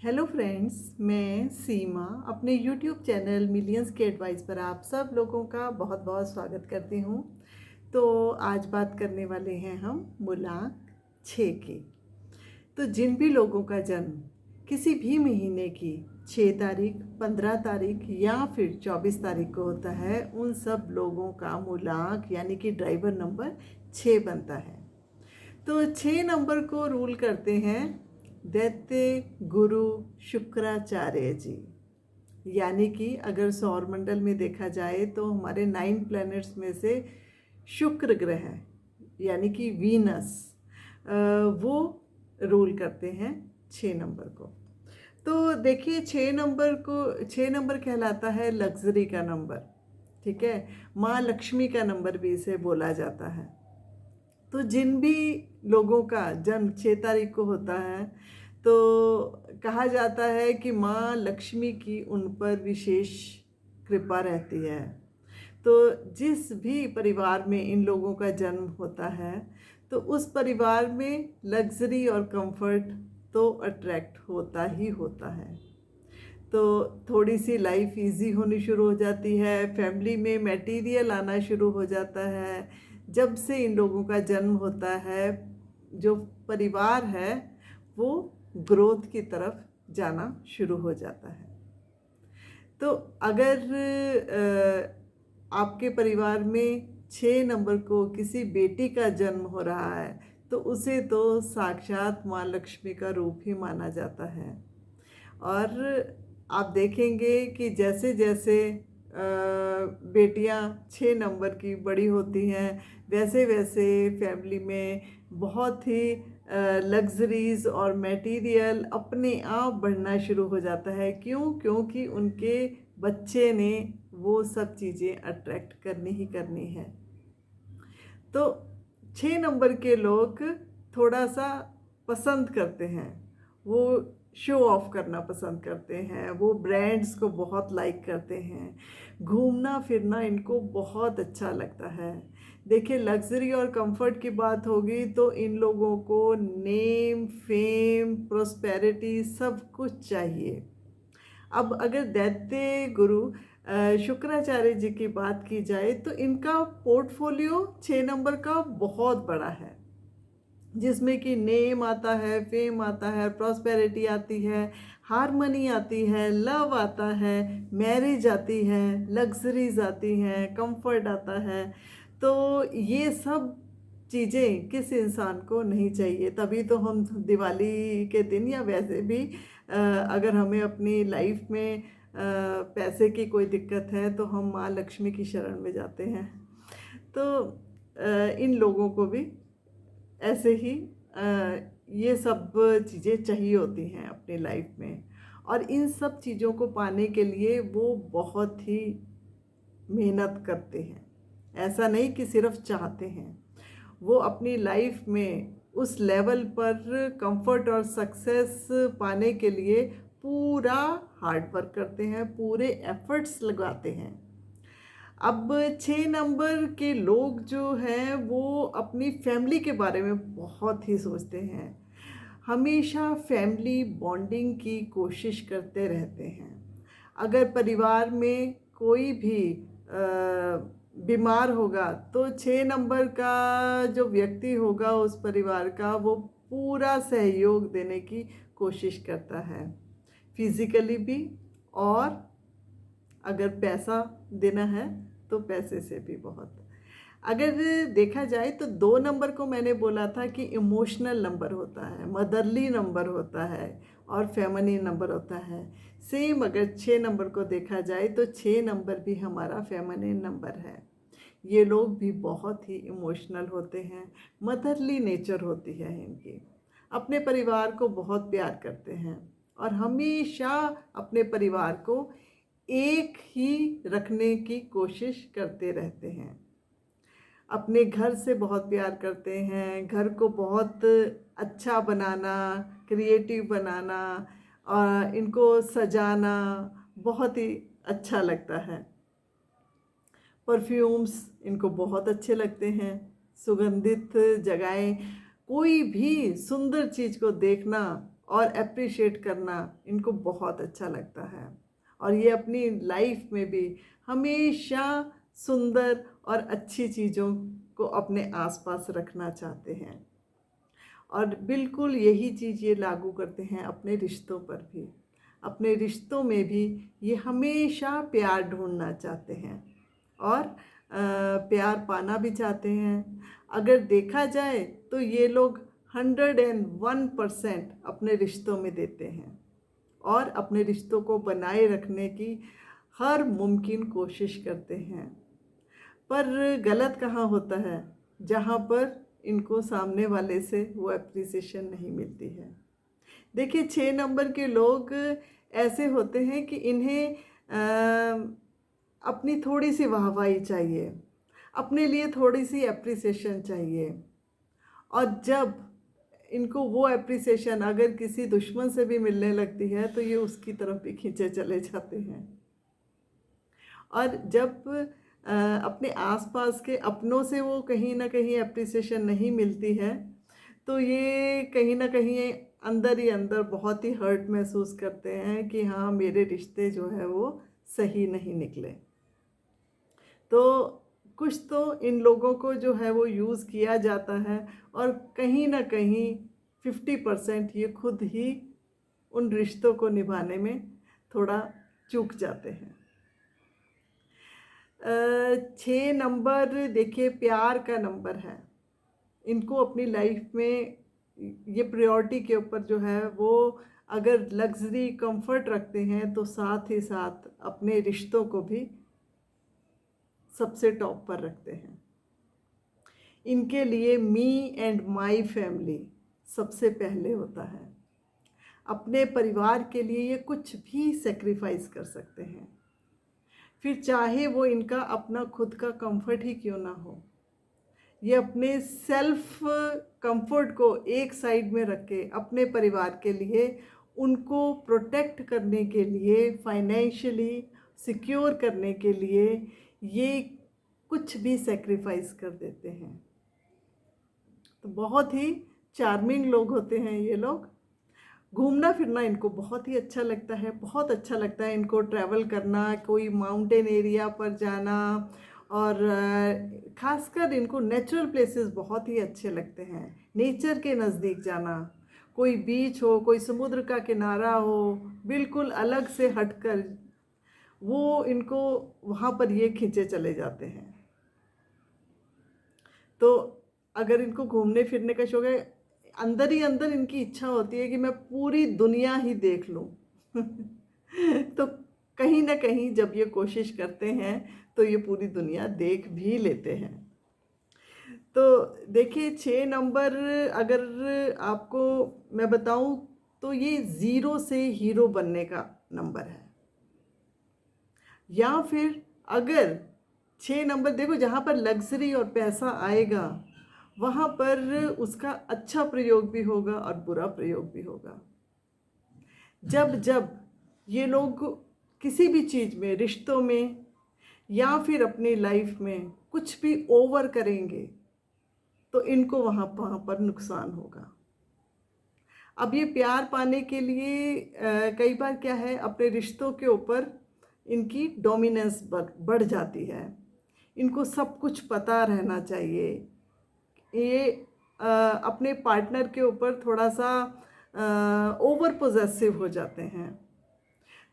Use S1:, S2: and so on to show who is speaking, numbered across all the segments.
S1: Hello friends, मैं सीमा अपने YouTube channel millions के एडवाइस पर आप सब लोगों का बहुत बहुत स्वागत करती हूँ। तो आज बात करने वाले हैं हम मूलांक 6 की। तो जिन भी लोगों का जन्म किसी भी महीने की 6 तारीख, 15 तारीख या फिर 24 तारीख को होता है, उन सब लोगों का मूलांक यानी कि ड्राइवर नंबर 6 बनता है। तो 6 नंबर को रूल करते हैं दैत्य गुरु शुक्राचार्य जी। यानी कि अगर सौर मंडल में देखा जाए तो हमारे 9 प्लैनेट्स में से शुक्र ग्रह यानी कि वीनस वो रूल करते हैं 6 नंबर को। तो देखिए 6 नंबर कहलाता है लग्जरी का नंबर, ठीक है। माँ लक्ष्मी का नंबर भी इसे बोला जाता है। तो जिन भी लोगों का जन्म 6 तारीख को होता है तो कहा जाता है कि माँ लक्ष्मी की उन पर विशेष कृपा रहती है। तो जिस भी परिवार में इन लोगों का जन्म होता है तो उस परिवार में लग्जरी और कंफर्ट तो अट्रैक्ट होता ही होता है। तो थोड़ी सी लाइफ इजी होनी शुरू हो जाती है, फैमिली में मटेरियल आना शुरू हो जाता है। जब से इन लोगों का जन्म होता है, जो परिवार है वो ग्रोथ की तरफ जाना शुरू हो जाता है। तो अगर आपके परिवार में 6 नंबर को किसी बेटी का जन्म हो रहा है तो उसे तो साक्षात माँ लक्ष्मी का रूप ही माना जाता है। और आप देखेंगे कि जैसे जैसे बेटियां 6 नंबर की बड़ी होती हैं वैसे वैसे फैमिली में बहुत ही लग्जरीज और मटेरियल अपने आप बढ़ना शुरू हो जाता है। क्यों? क्योंकि उनके बच्चे ने वो सब चीज़ें अट्रैक्ट करनी ही करनी है। तो 6 नंबर के लोग थोड़ा सा पसंद करते हैं, वो शो ऑफ करना पसंद करते हैं, वो ब्रांड्स को बहुत लाइक करते हैं, घूमना फिरना इनको बहुत अच्छा लगता है। देखिए लग्जरी और कंफर्ट की बात होगी तो इन लोगों को नेम, फेम, प्रोस्पेरिटी सब कुछ चाहिए। अब अगर दैत्य गुरु शुक्राचार्य जी की बात की जाए तो इनका पोर्टफोलियो 6 नंबर का बहुत बड़ा है, जिसमें कि नेम आता है, फेम आता है, प्रॉस्पेरिटी आती है, हारमनी आती है, लव आता है, मैरिज आती है, लग्जरीज आती हैं, कंफर्ट आता है। तो ये सब चीज़ें किस इंसान को नहीं चाहिए? तभी तो हम दिवाली के दिन या वैसे भी अगर हमें अपनी लाइफ में पैसे की कोई दिक्कत है तो हम माँ लक्ष्मी की शरण में जाते हैं। तो इन लोगों को भी ऐसे ही ये सब चीज़ें चाहिए होती हैं अपनी लाइफ में। और इन सब चीज़ों को पाने के लिए वो बहुत ही मेहनत करते हैं। ऐसा नहीं कि सिर्फ चाहते हैं, वो अपनी लाइफ में उस लेवल पर कंफर्ट और सक्सेस पाने के लिए पूरा हार्ड वर्क करते हैं, पूरे एफर्ट्स लगाते हैं। अब 6 नंबर के लोग जो हैं वो अपनी फैमिली के बारे में बहुत ही सोचते हैं, हमेशा फैमिली बॉन्डिंग की कोशिश करते रहते हैं। अगर परिवार में कोई भी बीमार होगा तो 6 नंबर का जो व्यक्ति होगा उस परिवार का, वो पूरा सहयोग देने की कोशिश करता है, फिजिकली भी, और अगर पैसा देना है तो पैसे से भी बहुत। अगर देखा जाए तो 2 नंबर को मैंने बोला था कि इमोशनल नंबर होता है, मदरली नंबर होता है और फेमिनिन नंबर होता है। सेम अगर 6 नंबर को देखा जाए तो 6 नंबर भी हमारा फेमिनिन नंबर है। ये लोग भी बहुत ही इमोशनल होते हैं, मदरली नेचर होती है इनकी, अपने परिवार को बहुत प्यार करते हैं और हमेशा अपने परिवार को एक ही रखने की कोशिश करते रहते हैं। अपने घर से बहुत प्यार करते हैं, घर को बहुत अच्छा बनाना, क्रिएटिव बनाना और इनको सजाना बहुत ही अच्छा लगता है। परफ्यूम्स इनको बहुत अच्छे लगते हैं, सुगंधित जगहें, कोई भी सुंदर चीज़ को देखना और अप्रिशिएट करना इनको बहुत अच्छा लगता है। और ये अपनी लाइफ में भी हमेशा सुंदर और अच्छी चीज़ों को अपने आसपास रखना चाहते हैं। और बिल्कुल यही चीज़ ये लागू करते हैं अपने रिश्तों पर भी। अपने रिश्तों में भी ये हमेशा प्यार ढूंढना चाहते हैं और प्यार पाना भी चाहते हैं। अगर देखा जाए तो ये लोग 101% अपने रिश्तों में देते हैं और अपने रिश्तों को बनाए रखने की हर मुमकिन कोशिश करते हैं। पर गलत कहाँ होता है? जहाँ पर इनको सामने वाले से वो अप्रिसिएशन नहीं मिलती है। देखिए 6 नंबर के लोग ऐसे होते हैं कि इन्हें अपनी थोड़ी सी वाहवाही चाहिए, अपने लिए थोड़ी सी अप्रिसिएशन चाहिए। और जब इनको वो अप्रिसिएशन अगर किसी दुश्मन से भी मिलने लगती है तो ये उसकी तरफ भी खींचे चले जाते हैं। और जब अपने आसपास के अपनों से वो कहीं ना कहीं अप्रिसिएशन नहीं मिलती है तो ये कहीं ना कहीं अंदर ही अंदर बहुत ही हर्ट महसूस करते हैं कि हाँ, मेरे रिश्ते जो है वो सही नहीं निकले। तो कुछ तो इन लोगों को जो है वो यूज़ किया जाता है और कहीं ना कहीं 50% ये खुद ही उन रिश्तों को निभाने में थोड़ा चूक जाते हैं। 6 नंबर देखिए प्यार का नंबर है। इनको अपनी लाइफ में ये प्रायोरिटी के ऊपर जो है वो अगर लग्जरी कंफर्ट रखते हैं तो साथ ही साथ अपने रिश्तों को भी सबसे टॉप पर रखते हैं। इनके लिए मी एंड माई फैमिली सबसे पहले होता है। अपने परिवार के लिए ये कुछ भी सेक्रीफाइस कर सकते हैं, फिर चाहे वो इनका अपना खुद का कंफर्ट ही क्यों ना हो। ये अपने सेल्फ कंफर्ट को एक साइड में रख के अपने परिवार के लिए, उनको प्रोटेक्ट करने के लिए, फाइनेंशियली सिक्योर करने के लिए ये कुछ भी सेक्रीफाइस कर देते हैं। तो बहुत ही चार्मिंग लोग होते हैं ये लोग। घूमना फिरना इनको बहुत ही अच्छा लगता है, बहुत अच्छा लगता है इनको ट्रैवल करना, कोई माउंटेन एरिया पर जाना। और खासकर इनको नेचुरल प्लेसेस बहुत ही अच्छे लगते हैं, नेचर के नज़दीक जाना। कोई बीच हो, कोई समुद्र का किनारा हो, बिल्कुल अलग से हटकर वो इनको वहाँ पर ये खींचे चले जाते हैं। तो अगर इनको घूमने फिरने का शौक है, अंदर ही अंदर इनकी इच्छा होती है कि मैं पूरी दुनिया ही देख लूं। तो कहीं ना कहीं जब ये कोशिश करते हैं तो ये पूरी दुनिया देख भी लेते हैं। तो देखिए 6 नंबर अगर आपको मैं बताऊं तो ये 0 से हीरो बनने का नंबर है। या फिर अगर 6 नंबर देखो जहाँ पर लग्जरी और पैसा आएगा वहाँ पर उसका अच्छा प्रयोग भी होगा और बुरा प्रयोग भी होगा। जब जब ये लोग किसी भी चीज़ में, रिश्तों में या फिर अपनी लाइफ में कुछ भी ओवर करेंगे तो इनको वहाँ पर नुकसान होगा। अब ये प्यार पाने के लिए कई बार क्या है, अपने रिश्तों के ऊपर इनकी डोमिनेंस बढ़ जाती है। इनको सब कुछ पता रहना चाहिए। ये अपने पार्टनर के ऊपर थोड़ा सा ओवर पोजेसिव हो जाते हैं।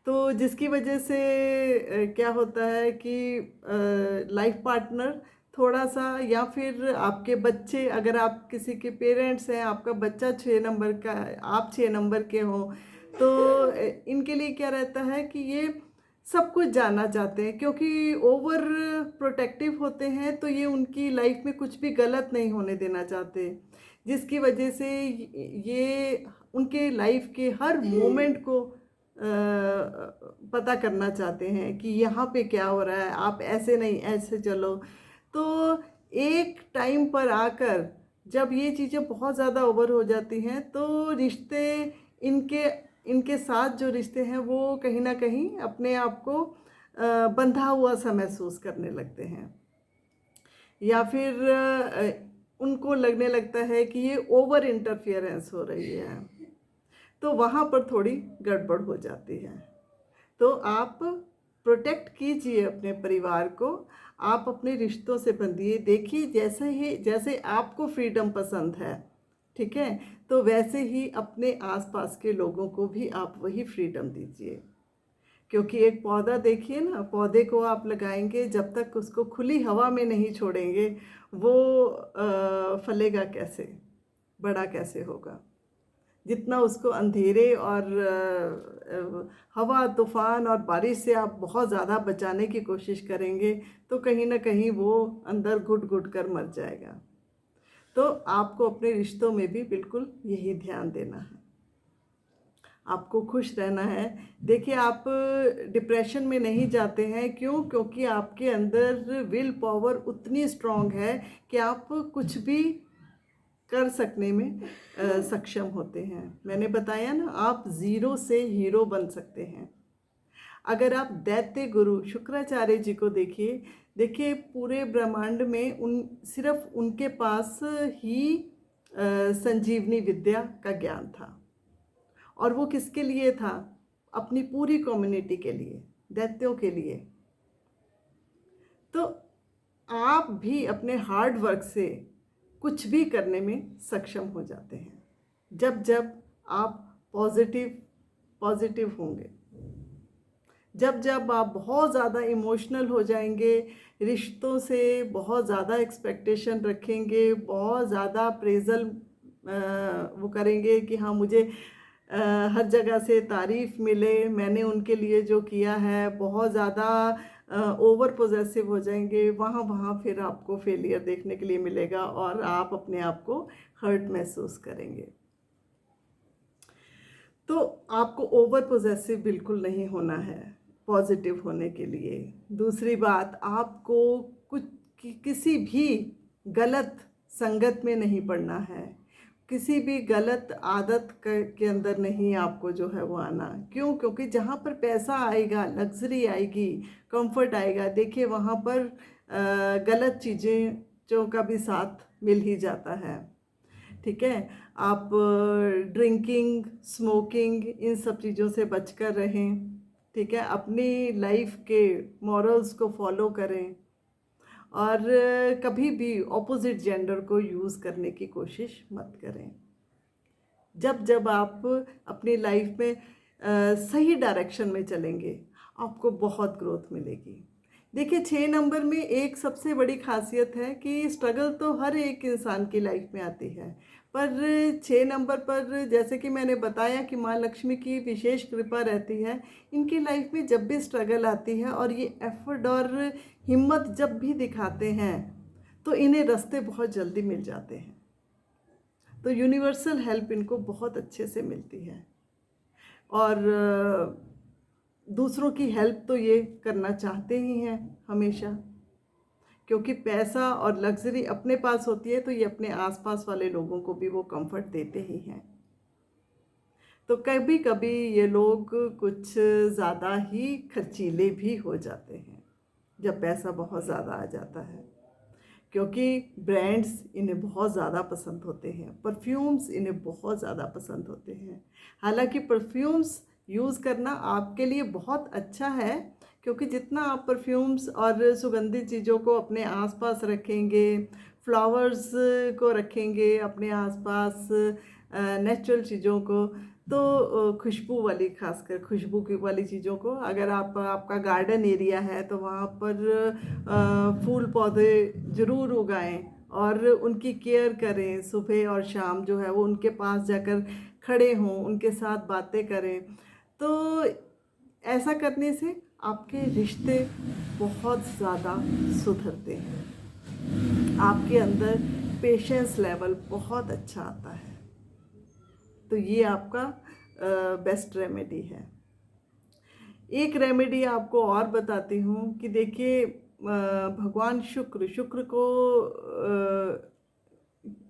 S1: तो जिसकी वजह से क्या होता है कि लाइफ पार्टनर थोड़ा सा, या फिर आपके बच्चे, अगर आप किसी के पेरेंट्स हैं, आपका बच्चा 6 नंबर का, आप 6 नंबर के हो, तो इनके लिए क्या रहता है कि ये सब कुछ जानना चाहते हैं, क्योंकि ओवर प्रोटेक्टिव होते हैं तो ये उनकी लाइफ में कुछ भी गलत नहीं होने देना चाहते, जिसकी वजह से ये उनके लाइफ के हर मोमेंट को पता करना चाहते हैं कि यहाँ पे क्या हो रहा है, आप ऐसे नहीं ऐसे चलो। तो एक टाइम पर आकर जब ये चीज़ें बहुत ज़्यादा ओवर हो जाती हैं तो रिश्ते, इनके इनके साथ जो रिश्ते हैं वो कहीं ना कहीं अपने आप को बंधा हुआ सा महसूस करने लगते हैं, या फिर उनको लगने लगता है कि ये ओवर इंटरफियरेंस हो रही है। तो वहाँ पर थोड़ी गड़बड़ हो जाती है। तो आप प्रोटेक्ट कीजिए अपने परिवार को, आप अपने रिश्तों से बंधिए। देखिए जैसे आपको फ्रीडम पसंद है, ठीक है, तो वैसे ही अपने आसपास के लोगों को भी आप वही फ्रीडम दीजिए। क्योंकि एक पौधा देखिए ना, पौधे को आप लगाएंगे, जब तक उसको खुली हवा में नहीं छोड़ेंगे वो फलेगा कैसे, बड़ा कैसे होगा। जितना उसको अंधेरे और हवा तूफान और बारिश से आप बहुत ज़्यादा बचाने की कोशिश करेंगे तो कहीं ना कहीं वो अंदर घुट घुट कर मर जाएगा। तो आपको अपने रिश्तों में भी बिल्कुल यही ध्यान देना है, आपको खुश रहना है। देखिए आप डिप्रेशन में नहीं जाते हैं, क्यों? क्योंकि आपके अंदर विल पावर उतनी स्ट्रांग है कि आप कुछ भी कर सकने में सक्षम होते हैं। मैंने बताया ना, आप ज़ीरो से हीरो बन सकते हैं। अगर आप दैत्य गुरु शुक्राचार्य जी को देखिए, देखिए पूरे ब्रह्मांड में सिर्फ उनके पास ही संजीवनी विद्या का ज्ञान था, और वो किसके लिए था? अपनी पूरी कम्युनिटी के लिए, दैत्यों के लिए। तो आप भी अपने हार्ड वर्क से कुछ भी करने में सक्षम हो जाते हैं, जब जब आप पॉजिटिव होंगे। जब आप बहुत ज़्यादा इमोशनल हो जाएंगे, रिश्तों से बहुत ज़्यादा एक्सपेक्टेशन रखेंगे, बहुत ज़्यादा अप्रेजल वो करेंगे कि हाँ मुझे हर जगह से तारीफ़ मिले, मैंने उनके लिए जो किया है, बहुत ज़्यादा ओवर पोजेसिव हो जाएंगे, वहाँ फिर आपको फेलियर देखने के लिए मिलेगा और आप अपने आप को हर्ट महसूस करेंगे। तो आपको ओवर पोजेसिव बिल्कुल नहीं होना है पॉजिटिव होने के लिए। दूसरी बात, आपको किसी भी गलत संगत में नहीं पड़ना है, किसी भी गलत आदत के अंदर नहीं आपको जो है वो आना। क्यों? क्योंकि जहाँ पर पैसा आएगा, लग्जरी आएगी, कंफर्ट आएगा, देखिए वहाँ पर गलत चीज़ें जो का भी साथ मिल ही जाता है, ठीक है। आप ड्रिंकिंग, स्मोकिंग, इन सब चीज़ों से बचकर रहें, ठीक है। अपनी लाइफ के मॉरल्स को फॉलो करें, और कभी भी ऑपोजिट जेंडर को यूज़ करने की कोशिश मत करें। जब आप अपनी लाइफ में सही डायरेक्शन में चलेंगे, आपको बहुत ग्रोथ मिलेगी। देखिए 6 नंबर में एक सबसे बड़ी खासियत है कि स्ट्रगल तो हर एक इंसान की लाइफ में आती है, पर 6 नंबर पर जैसे कि मैंने बताया कि माँ लक्ष्मी की विशेष कृपा रहती है। इनकी लाइफ में जब भी स्ट्रगल आती है और ये एफर्ट और हिम्मत जब भी दिखाते हैं, तो इन्हें रास्ते बहुत जल्दी मिल जाते हैं। तो यूनिवर्सल हेल्प इनको बहुत अच्छे से मिलती है, और दूसरों की हेल्प तो ये करना चाहते ही हैं हमेशा, क्योंकि पैसा और लग्जरी अपने पास होती है तो ये अपने आसपास वाले लोगों को भी वो कंफर्ट देते ही हैं। तो कभी कभी ये लोग कुछ ज़्यादा ही खर्चीले भी हो जाते हैं जब पैसा बहुत ज़्यादा आ जाता है, क्योंकि ब्रांड्स इन्हें बहुत ज़्यादा पसंद होते हैं, परफ्यूम्स इन्हें बहुत ज़्यादा पसंद होते हैं। हालांकि परफ्यूम्स यूज़ करना आपके लिए बहुत अच्छा है, क्योंकि जितना आप परफ्यूम्स और सुगंधित चीज़ों को अपने आसपास रखेंगे, फ्लावर्स को रखेंगे अपने आसपास, नेचुरल चीज़ों को, तो खुशबू वाली, खासकर खुशबू की वाली चीज़ों को, अगर आपका गार्डन एरिया है तो वहाँ पर फूल पौधे ज़रूर उगाएं और उनकी केयर करें। सुबह और शाम जो है वो उनके पास जाकर खड़े हों, उनके साथ बातें करें। तो ऐसा करने से आपके रिश्ते बहुत ज़्यादा सुधरते हैं, आपके अंदर पेशेंस लेवल बहुत अच्छा आता है। तो ये आपका बेस्ट रेमेडी है। एक रेमेडी आपको और बताती हूँ कि देखिए भगवान शुक्र को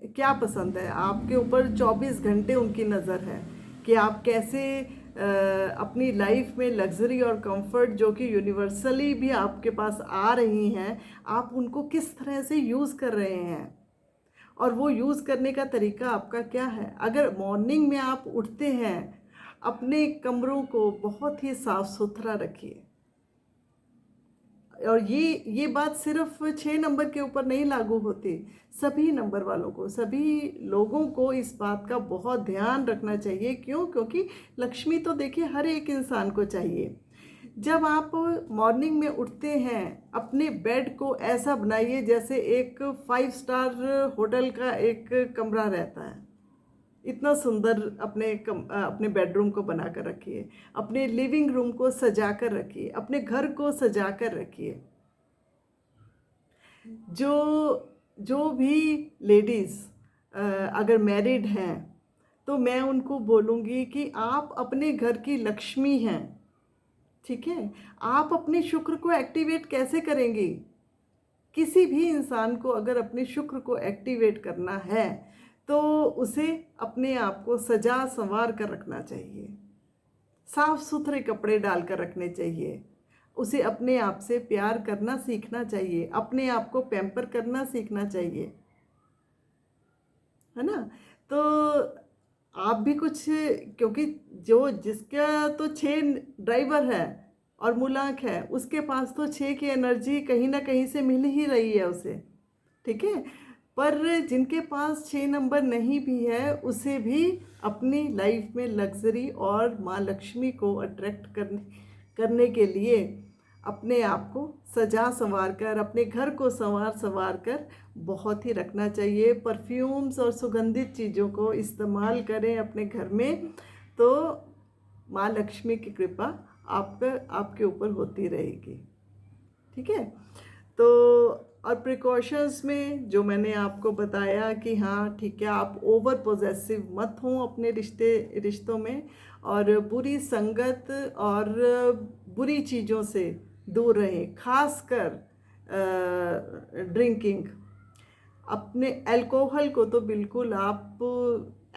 S1: क्या पसंद है, आपके ऊपर 24 घंटे उनकी नज़र है कि आप कैसे अपनी लाइफ में लग्जरी और कंफर्ट जो कि यूनिवर्सली भी आपके पास आ रही हैं, आप उनको किस तरह से यूज़ कर रहे हैं, और वो यूज़ करने का तरीका आपका क्या है। अगर मॉर्निंग में आप उठते हैं अपने कमरों को बहुत ही साफ सुथरा रखिए। और ये बात सिर्फ 6 नंबर के ऊपर नहीं लागू होती, सभी नंबर वालों को, सभी लोगों को इस बात का बहुत ध्यान रखना चाहिए। क्यों? क्योंकि लक्ष्मी तो देखिए हर एक इंसान को चाहिए। जब आप मॉर्निंग में उठते हैं, अपने बेड को ऐसा बनाइए जैसे एक 5 स्टार होटल का एक कमरा रहता है। इतना सुंदर अपने बेडरूम को बना कर रखिए, अपने लिविंग रूम को सजा कर रखिए, अपने घर को सजा कर रखिए। जो जो भी लेडीज़ अगर मैरिड हैं तो मैं उनको बोलूँगी कि आप अपने घर की लक्ष्मी हैं, ठीक है? आप अपने शुक्र को एक्टिवेट कैसे करेंगी? किसी भी इंसान को अगर अपने शुक्र को एक्टिवेट करना है तो उसे अपने आप को सजा संवार कर रखना चाहिए, साफ सुथरे कपड़े डालकर रखने चाहिए, उसे अपने आप से प्यार करना सीखना चाहिए, अपने आप को पैम्पर करना सीखना चाहिए, है ना? तो आप भी कुछ, क्योंकि जो जिसका तो 6 ड्राइवर है और मूलांक है, उसके पास तो 6 की एनर्जी कहीं ना कहीं से मिल ही रही है उसे, ठीक है? पर जिनके पास 6 नंबर नहीं भी है, उसे भी अपनी लाइफ में लग्जरी और माँ लक्ष्मी को अट्रैक्ट करने के लिए अपने आप को सजा संवार कर, अपने घर को संवार कर बहुत ही रखना चाहिए। परफ्यूम्स और सुगंधित चीज़ों को इस्तेमाल करें अपने घर में, तो माँ लक्ष्मी की कृपा आपके ऊपर होती रहेगी, ठीक है? तो और प्रिकॉशंस में जो मैंने आपको बताया कि हाँ ठीक है, आप ओवर पोजेसिव मत हों अपने रिश्तों में, और बुरी संगत और बुरी चीज़ों से दूर रहें, खासकर ड्रिंकिंग। अपने अल्कोहल को तो बिल्कुल आप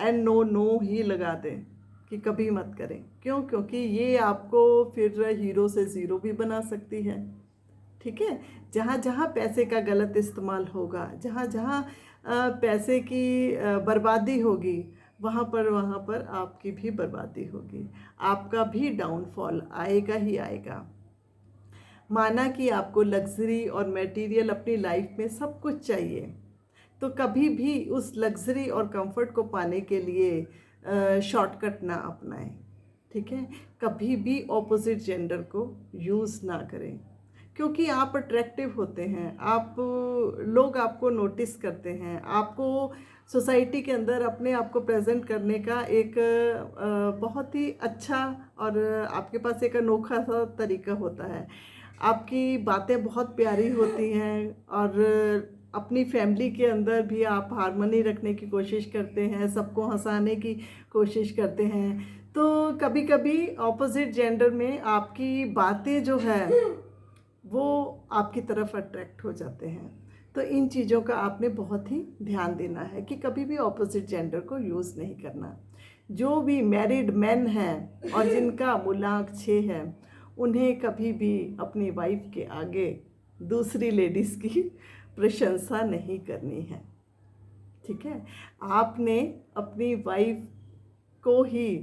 S1: नो ही लगा दें कि कभी मत करें। क्यों? क्योंकि ये आपको फिर हीरो से ज़ीरो भी बना सकती है, ठीक है? जहाँ जहाँ पैसे का गलत इस्तेमाल होगा, जहाँ जहाँ पैसे की बर्बादी होगी, वहाँ पर आपकी भी बर्बादी होगी, आपका भी डाउनफॉल आएगा ही आएगा। माना कि आपको लग्जरी और मटेरियल अपनी लाइफ में सब कुछ चाहिए, तो कभी भी उस लग्जरी और कंफर्ट को पाने के लिए शॉर्टकट ना अपनाएं, ठीक है? कभी भी ऑपोजिट जेंडर को यूज़ ना करें, क्योंकि आप अट्रैक्टिव होते हैं, लोग आपको नोटिस करते हैं, आपको सोसाइटी के अंदर अपने आप को प्रेजेंट करने का एक बहुत ही अच्छा और आपके पास एक अनोखा सा तरीका होता है। आपकी बातें बहुत प्यारी होती हैं और अपनी फैमिली के अंदर भी आप हारमोनी रखने की कोशिश करते हैं, सबको हंसाने की कोशिश करते हैं। तो कभी कभी ऑपोजिट जेंडर में आपकी बातें जो है वो आपकी तरफ अट्रैक्ट हो जाते हैं। तो इन चीज़ों का आपने बहुत ही ध्यान देना है कि कभी भी ऑपोजिट जेंडर को यूज़ नहीं करना। जो भी मैरिड मैन हैं और जिनका मूलांक 6 है, उन्हें कभी भी अपनी वाइफ के आगे दूसरी लेडीज़ की प्रशंसा नहीं करनी है, ठीक है? आपने अपनी वाइफ को ही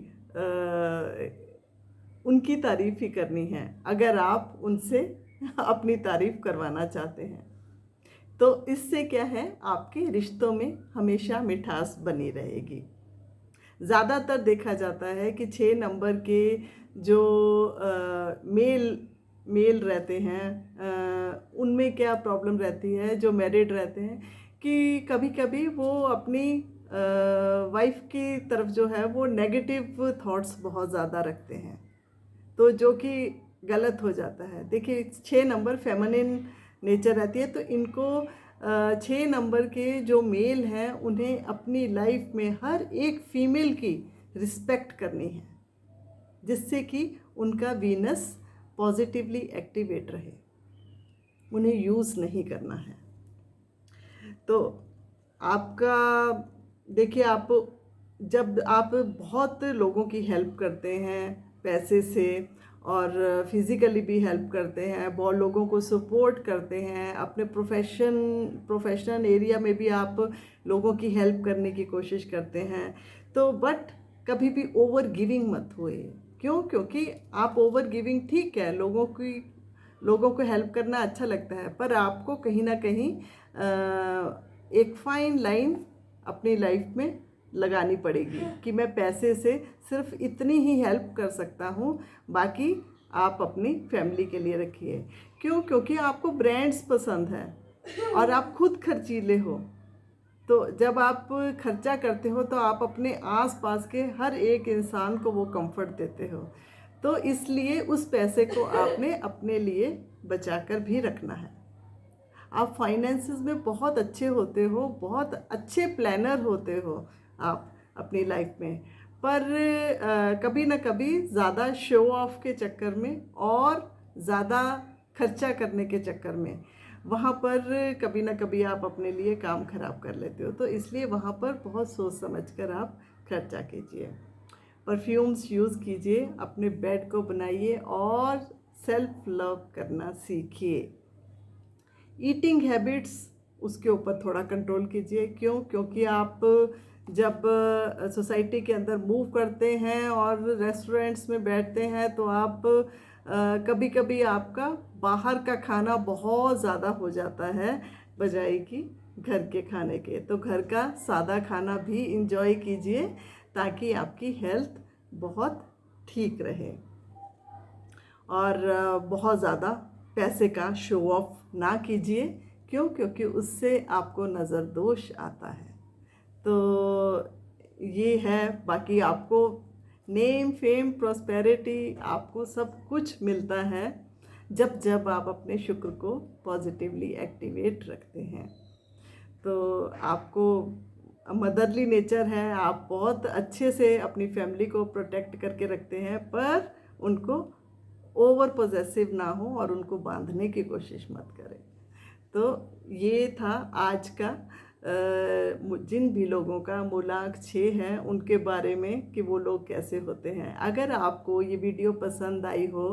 S1: उनकी तारीफ़ ही करनी है अगर आप उनसे अपनी तारीफ़ करवाना चाहते हैं। तो इससे क्या है, आपके रिश्तों में हमेशा मिठास बनी रहेगी। ज़्यादातर देखा जाता है कि 6 नंबर के जो मेल रहते हैं, उनमें क्या प्रॉब्लम रहती है, जो मैरिड रहते हैं, कि कभी कभी वो अपनी वाइफ की तरफ जो है वो नेगेटिव थॉट्स बहुत ज़्यादा रखते हैं, तो जो कि गलत हो जाता है। देखिए 6 नंबर फेमिनिन नेचर रहती है, तो इनको 6 नंबर के जो मेल हैं उन्हें अपनी लाइफ में हर एक फीमेल की रिस्पेक्ट करनी है, जिससे कि उनका वीनस पॉजिटिवली एक्टिवेट रहे, उन्हें यूज़ नहीं करना है। तो आपका देखिए, जब आप बहुत लोगों की हेल्प करते हैं पैसे से और फिज़िकली भी हेल्प करते हैं, बहुत लोगों को सपोर्ट करते हैं, अपने प्रोफेशनल एरिया में भी आप लोगों की हेल्प करने की कोशिश करते हैं, तो बट कभी भी ओवर गिविंग मत होए। क्यों? क्योंकि आप ओवर गिविंग ठीक है, लोगों को हेल्प करना अच्छा लगता है, पर आपको कहीं ना कहीं एक फाइन लाइन अपनी लाइफ में लगानी पड़ेगी कि मैं पैसे से सिर्फ इतनी ही हेल्प कर सकता हूँ, बाकी आप अपनी फैमिली के लिए रखिए। क्यों? क्योंकि आपको ब्रांड्स पसंद है और आप खुद खर्चीले हो। तो जब आप खर्चा करते हो तो आप अपने आसपास के हर एक इंसान को वो कंफर्ट देते हो। तो इसलिए उस पैसे को आपने अपने लिए बचा कर भी रखना है। आप फाइनेंसेस में बहुत अच्छे होते हो, बहुत अच्छे प्लानर होते हो आप अपनी लाइफ में, पर कभी ना कभी ज़्यादा शो ऑफ के चक्कर में और ज़्यादा खर्चा करने के चक्कर में वहाँ पर कभी ना कभी आप अपने लिए काम खराब कर लेते हो। तो इसलिए वहाँ पर बहुत सोच समझ कर आप खर्चा कीजिए। परफ्यूम्स यूज़ कीजिए, अपने बेड को बनाइए और सेल्फ लव करना सीखिए। ईटिंग हैबिट्स, उसके ऊपर थोड़ा कंट्रोल कीजिए। क्यों? क्योंकि आप जब सोसाइटी के अंदर मूव करते हैं और रेस्टोरेंट्स में बैठते हैं तो आप कभी कभी आपका बाहर का खाना बहुत ज़्यादा हो जाता है बजाय कि घर के खाने के। तो घर का सादा खाना भी इंजॉय कीजिए ताकि आपकी हेल्थ बहुत ठीक रहे। और बहुत ज़्यादा पैसे का शो ऑफ ना कीजिए। क्यों? क्योंकि उससे आपको नज़र दोष आता है। तो ये है, बाकी आपको नेम फेम प्रॉस्पेरिटी आपको सब कुछ मिलता है जब आप अपने शुक्र को पॉजिटिवली एक्टिवेट रखते हैं। तो आपको मदरली नेचर है, आप बहुत अच्छे से अपनी फैमिली को प्रोटेक्ट करके रखते हैं, पर उनको ओवर पोजेसिव ना हो और उनको बांधने की कोशिश मत करें। तो ये था आज का जिन भी लोगों का मूलांक 6 है उनके बारे में कि वो लोग कैसे होते हैं। अगर आपको ये वीडियो पसंद आई हो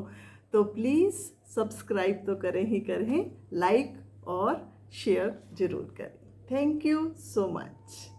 S1: तो प्लीज़ सब्सक्राइब तो करें ही करें, लाइक और शेयर ज़रूर करें। Thank you so much.